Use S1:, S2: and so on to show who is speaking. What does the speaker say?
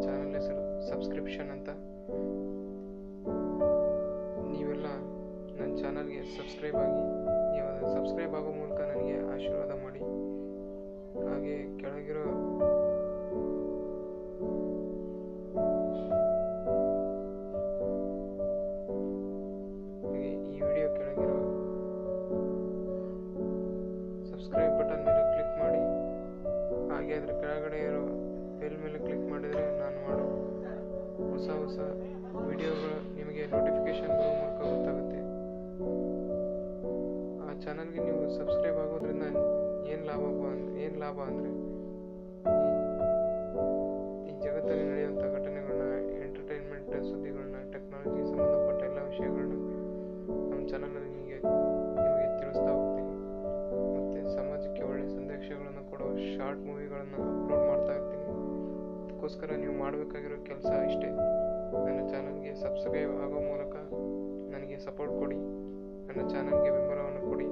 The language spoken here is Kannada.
S1: ಚಾನಲ್ ಹೆಸರು ಸಬ್ಸ್ಕ್ರಿಪ್ಷನ್ ಅಂತ. ನೀವೆಲ್ಲ ನನ್ನ ಚಾನಲ್ಗೆ ಸಬ್ಸ್ಕ್ರೈಬ್ ಆಗಿ, ನೀವು ಸಬ್ಸ್ಕ್ರೈಬ್ ಆಗೋ ಮೂಲಕ ನನಗೆ ಆಶೀರ್ವಾದ ಮಾಡಿ. ಹಾಗೆ ಕೆಳಗಿರೋ ಈ ವಿಡಿಯೋ ಕೆಳಗಿರೋ ಸಬ್ಸ್ಕ್ರೈಬ್ ಬಟನ್ ಮೇಲೆ ಕ್ಲಿಕ್ ಮಾಡಿ. ಹಾಗೆ ಅದರ ಕೆಳಗಡೆ ಇರೋ ಬೆಲ್ ಮೇಲೆ ಕ್ಲಿಕ್ ಮಾಡಿದರೆ ನಾನು ಮಾಡೋ ಹೊಸ ವಿಡಿಯೋಗಳು ನಿಮಗೆ ನೋಟಿಫಿಕೇಶನ್ ಬರೋ ಮೂಲಕ ಗೊತ್ತಾಗುತ್ತೆ. ಆ ಚಾನಲ್ಗೆ ನೀವು ಸಬ್ಸ್ಕ್ರೈಬ್ ಆಗೋದ್ರಿಂದ ಏನು ಲಾಭ ಅಂದರೆ ಈ ಜಗತ್ತಲ್ಲಿ ನಡೆಯುವಂಥ ಘಟನೆಗಳನ್ನ, ಎಂಟರ್ಟೈನ್ಮೆಂಟ್ ಸುದ್ದಿಗಳನ್ನ, ಟೆಕ್ನಾಲಜಿ ಸಂಬಂಧಪಟ್ಟ ಎಲ್ಲ ವಿಷಯಗಳನ್ನ ನಮ್ಮ ಚಾನಲಲ್ಲಿ ನಿಮಗೆ ತಿಳಿಸ್ತಾ ಹೋಗ್ತೀನಿ. ಮತ್ತು ಸಮಾಜಕ್ಕೆ ಒಳ್ಳೆಯ ಸಂದೇಶಗಳನ್ನು ಕೊಡೋ ಶಾರ್ಟ್ ಮೂವಿಗಳನ್ನು ಅಪ್ಲೋಡ್ ಮಾಡ್ತಾ ಇರ್ತೀನಿ. ಅದಕ್ಕೋಸ್ಕರ ನೀವು ಮಾಡಬೇಕಾಗಿರೋ ಕೆಲಸ ಇಷ್ಟೇ: ನನ್ನ ಚಾನಲ್ಗೆ ಸಬ್ಸ್ಕ್ರೈಬ್ ಆಗೋ ಮೂಲಕ ನನಗೆ ಸಪೋರ್ಟ್ ಕೊಡಿ, ನನ್ನ ಚಾನಲ್ಗೆ ಬೆಂಬಲವನ್ನು ಕೊಡಿ.